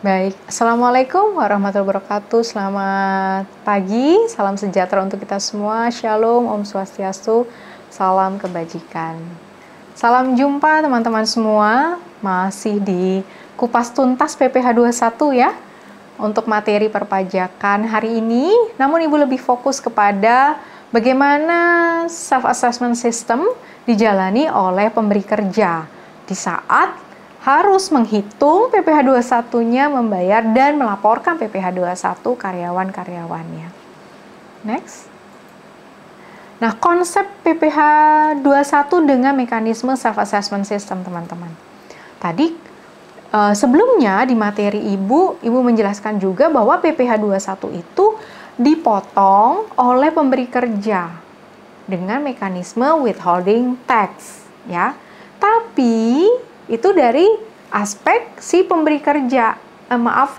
Baik, Assalamualaikum warahmatullahi wabarakatuh. Selamat pagi, salam sejahtera untuk kita semua. Shalom, Om Swastiastu, salam kebajikan. Salam jumpa teman-teman semua, masih di Kupas Tuntas PPh 21 ya, untuk materi perpajakan hari ini. Namun Ibu lebih fokus kepada bagaimana self-assessment system dijalani oleh pemberi kerja di saat harus menghitung PPh 21-nya, membayar dan melaporkan PPh 21 karyawan-karyawannya. Next. Nah, konsep PPh 21 dengan mekanisme self-assessment system, teman-teman. Tadi sebelumnya di materi Ibu menjelaskan juga bahwa PPh 21 itu dipotong oleh pemberi kerja dengan mekanisme withholding tax, ya. Tapi itu dari aspek si pemberi kerja,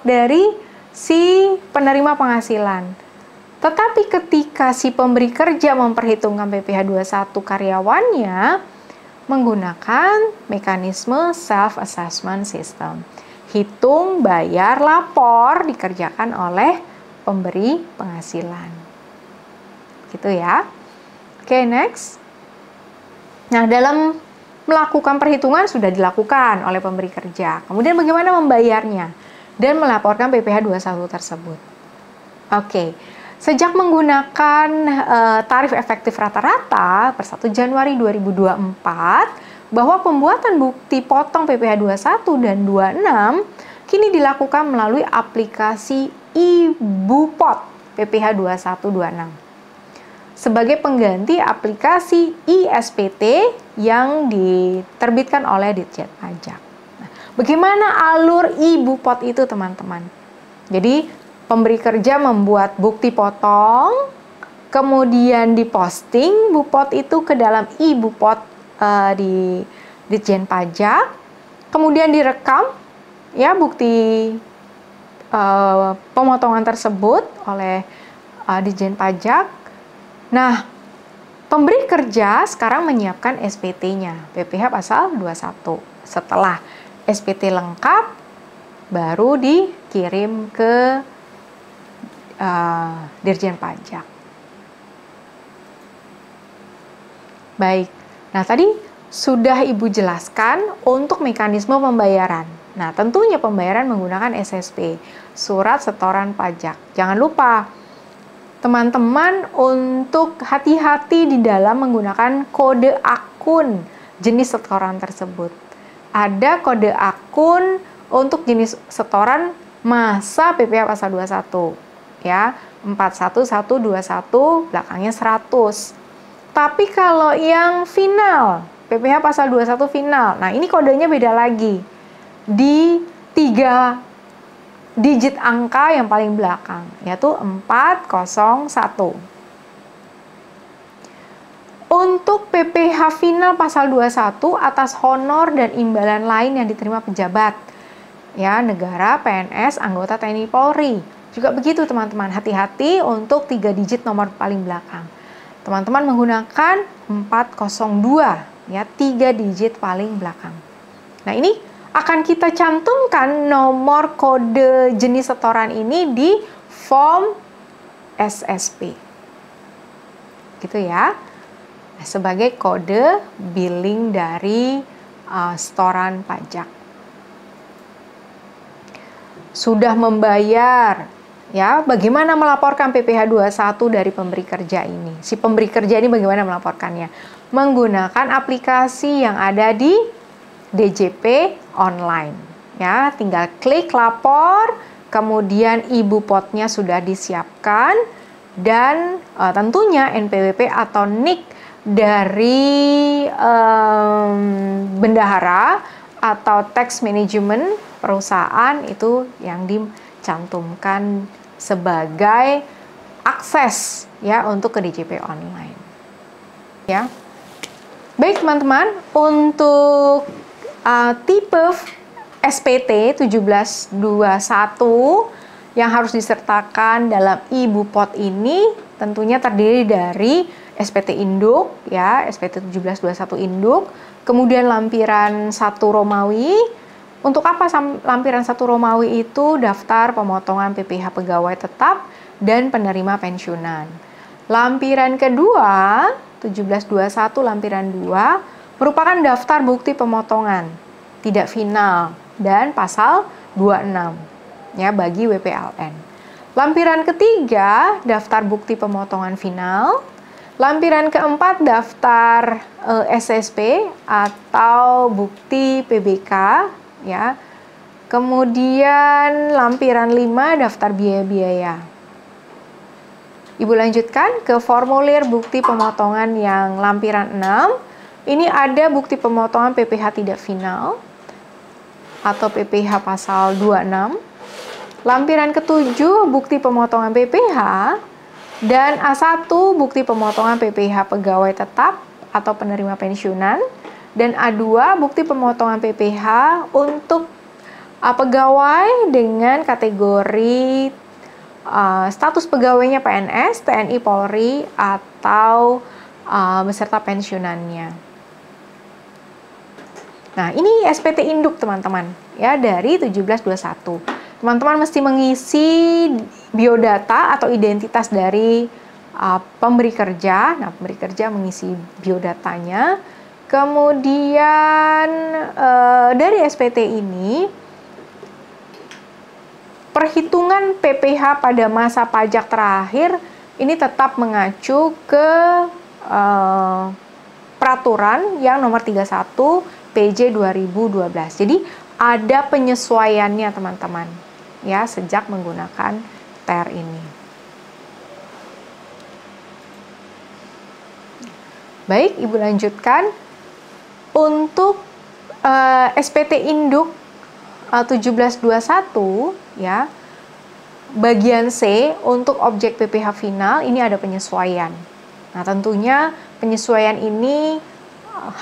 dari si penerima penghasilan. Tetapi ketika si pemberi kerja memperhitungkan PPh 21 karyawannya menggunakan mekanisme self-assessment system. Hitung, bayar, lapor dikerjakan oleh pemberi penghasilan. Gitu ya. Oke, next. Nah, dalam melakukan perhitungan sudah dilakukan oleh pemberi kerja. Kemudian bagaimana membayarnya dan melaporkan PPh 21 tersebut. Oke. Sejak menggunakan tarif efektif rata-rata per 1 Januari 2024, bahwa pembuatan bukti potong PPh 21 dan 26 kini dilakukan melalui aplikasi iBupot PPh 2126. Sebagai pengganti aplikasi iSPT yang diterbitkan oleh Ditjen Pajak. Nah, bagaimana alur iBupot itu, teman-teman? Jadi, pemberi kerja membuat bukti potong, kemudian diposting bupot itu ke dalam iBupot di Ditjen Pajak, kemudian direkam ya bukti pemotongan tersebut oleh Ditjen Pajak. Nah, pemberi kerja sekarang menyiapkan SPT-nya, PPh pasal 21. Setelah SPT lengkap, baru dikirim ke Dirjen Pajak. Baik, nah tadi sudah Ibu jelaskan untuk mekanisme pembayaran. Nah, tentunya pembayaran menggunakan SSP, Surat Setoran Pajak. Jangan lupa, teman-teman, untuk hati-hati di dalam menggunakan kode akun jenis setoran tersebut. Ada kode akun untuk jenis setoran masa PPh pasal 21, ya, 41121 belakangnya 100. Tapi kalau yang final, PPh pasal 21 final, nah ini kodenya beda lagi. Di 3 digit angka yang paling belakang, yaitu 401. Untuk PPh final pasal 21 atas honor dan imbalan lain yang diterima pejabat, ya, negara, PNS, anggota TNI Polri. Juga begitu, teman-teman. Hati-hati untuk 3 digit nomor paling belakang. Teman-teman menggunakan 402, ya, 3 digit paling belakang. Nah, ini akan kita cantumkan nomor kode jenis setoran ini di form SSP. Gitu ya. Nah, sebagai kode billing dari setoran pajak. Sudah membayar, ya, bagaimana melaporkan PPh 21 dari pemberi kerja ini? Si pemberi kerja ini bagaimana melaporkannya? Menggunakan aplikasi yang ada di DJP online, ya, tinggal klik lapor, kemudian iBupotnya sudah disiapkan, dan tentunya NPWP atau NIK dari bendahara atau tax management perusahaan itu yang dicantumkan sebagai akses, ya, untuk ke DJP online, ya. Baik, teman-teman, untuk tipe SPT 1721 yang harus disertakan dalam iBupot ini tentunya terdiri dari SPT induk, ya, SPT 1721 induk, kemudian lampiran 1 Romawi, Untuk apa lampiran 1 Romawi itu? Daftar pemotongan PPh pegawai tetap dan penerima pensiunan. Lampiran kedua, 1721 lampiran 2, merupakan daftar bukti pemotongan tidak final dan pasal 26 ya bagi WPLN. Lampiran ketiga, daftar bukti pemotongan final. Lampiran keempat, daftar SSP atau bukti PBK ya. Kemudian lampiran 5, daftar biaya-biaya. Ibu lanjutkan ke formulir bukti pemotongan yang lampiran 6. Ini ada bukti pemotongan PPh tidak final atau PPh pasal 26. Lampiran ke-7 bukti pemotongan PPh dan A1 bukti pemotongan PPh pegawai tetap atau penerima pensiunan dan A2 bukti pemotongan PPh untuk pegawai dengan kategori status pegawainya PNS, TNI, Polri, atau beserta pensiunannya. Nah, ini SPT induk teman-teman ya dari 1721. Teman-teman mesti mengisi biodata atau identitas dari pemberi kerja. Nah, pemberi kerja mengisi biodatanya. Kemudian dari SPT ini perhitungan PPh pada masa pajak terakhir ini tetap mengacu ke peraturan yang nomor 31 PJ 2012. Jadi ada penyesuaiannya teman-teman ya sejak menggunakan TER ini. Baik, Ibu lanjutkan. Untuk SPT induk 1721 ya, bagian C untuk objek PPh final ini ada penyesuaian. Nah, tentunya penyesuaian ini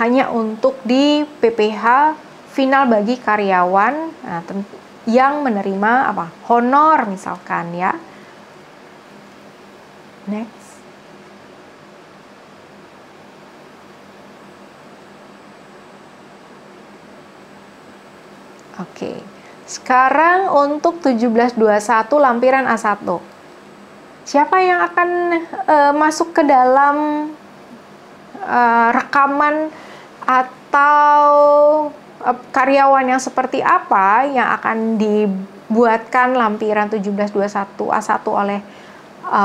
hanya untuk di PPh final bagi karyawan yang menerima honor misalkan ya. Next. Oke. Sekarang untuk 1721 lampiran A1. Siapa yang akan masuk ke dalam rekaman atau karyawan yang seperti apa yang akan dibuatkan lampiran 1721 A1 oleh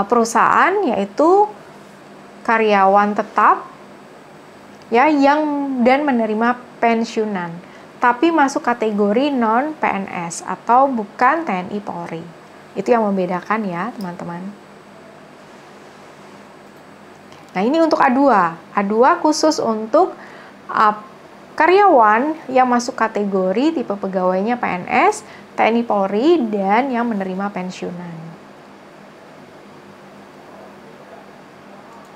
perusahaan, yaitu karyawan tetap ya yang dan menerima pensiunan, tapi masuk kategori non PNS atau bukan TNI Polri. Itu yang membedakan ya teman-teman. Nah, ini untuk A2. A2 khusus untuk karyawan yang masuk kategori tipe pegawainya PNS, TNI Polri, dan yang menerima pensiunan.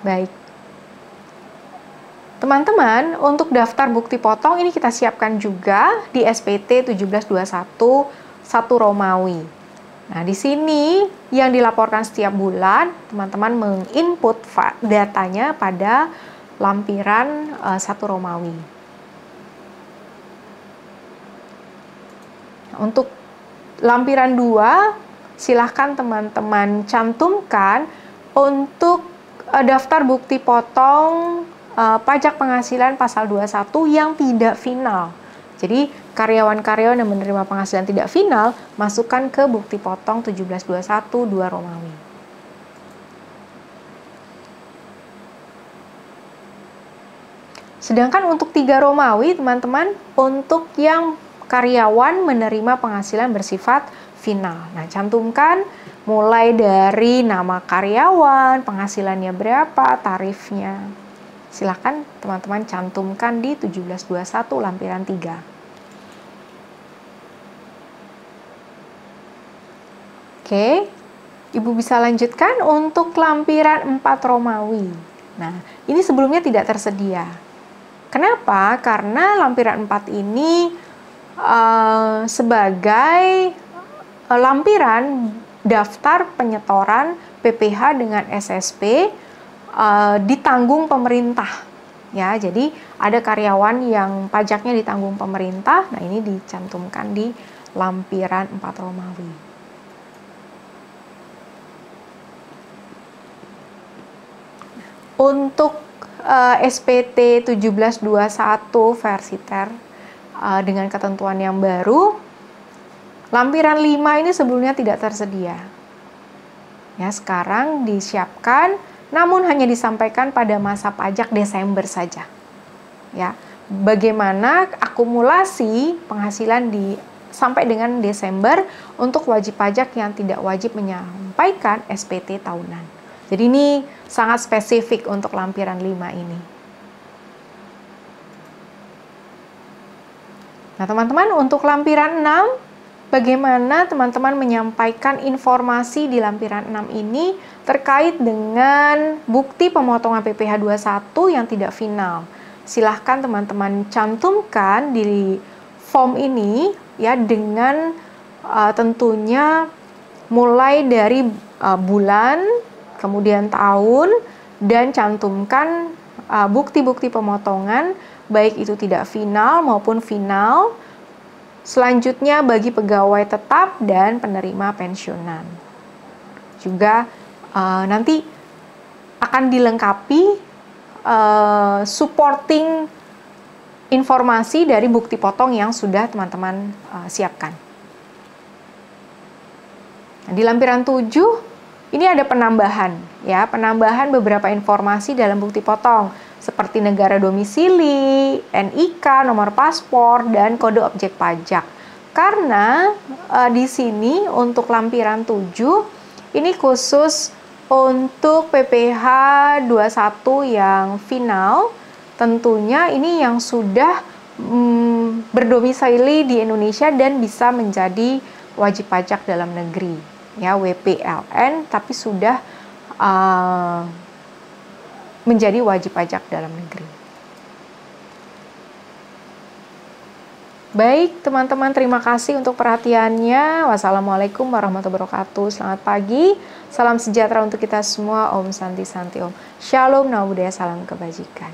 Baik. Teman-teman, untuk daftar bukti potong ini kita siapkan juga di SPT 1721 1 Romawi. Nah, di sini yang dilaporkan setiap bulan, teman-teman menginput datanya pada lampiran 1 Romawi. Untuk lampiran 2, silahkan teman-teman cantumkan untuk daftar bukti potong pajak penghasilan pasal 21 yang tidak final. Jadi karyawan-karyawan yang menerima penghasilan tidak final masukkan ke bukti potong 1721 2 Romawi. Sedangkan untuk 3 Romawi, teman-teman, untuk yang karyawan menerima penghasilan bersifat final. Nah, cantumkan mulai dari nama karyawan, penghasilannya berapa, tarifnya. Silakan teman-teman cantumkan di 1721 lampiran 3. Oke, Ibu bisa lanjutkan untuk lampiran 4 Romawi. Nah, ini sebelumnya tidak tersedia. Kenapa? Karena lampiran 4 ini sebagai lampiran daftar penyetoran PPh dengan SSP ditanggung pemerintah Ya, jadi ada karyawan yang pajaknya ditanggung pemerintah. Nah, ini dicantumkan di lampiran 4 Romawi. Untuk SPT 1721 versi TER dengan ketentuan yang baru, lampiran 5 ini sebelumnya tidak tersedia. Ya, sekarang disiapkan, namun hanya disampaikan pada masa pajak Desember saja. Ya, bagaimana akumulasi penghasilan sampai dengan Desember untuk wajib pajak yang tidak wajib menyampaikan SPT tahunan. Jadi ini sangat spesifik untuk lampiran 5 ini. Nah, teman-teman, untuk lampiran 6, bagaimana teman-teman menyampaikan informasi di lampiran 6 ini terkait dengan bukti pemotongan PPh 21 yang tidak final. Silahkan teman-teman cantumkan di form ini ya, dengan tentunya mulai dari bulan, kemudian tahun, dan cantumkan bukti-bukti pemotongan, baik itu tidak final maupun final. Selanjutnya bagi pegawai tetap dan penerima pensiunan. Juga nanti akan dilengkapi supporting informasi dari bukti potong yang sudah teman-teman siapkan. Nah, di lampiran 7 ini ada penambahan, ya, penambahan beberapa informasi dalam bukti potong seperti negara domisili, NIK, nomor paspor, dan kode objek pajak. Karena di sini untuk lampiran 7 ini khusus untuk PPh 21 yang final, tentunya ini yang sudah berdomisili di Indonesia dan bisa menjadi wajib pajak dalam negeri. Ya, WPLN, tapi sudah menjadi wajib pajak dalam negeri. Baik, teman-teman, terima kasih untuk perhatiannya. Wassalamualaikum warahmatullahi wabarakatuh. Selamat pagi, salam sejahtera untuk kita semua. Om Santi Santi Om. Shalom, Namo Buddhaya, salam kebajikan.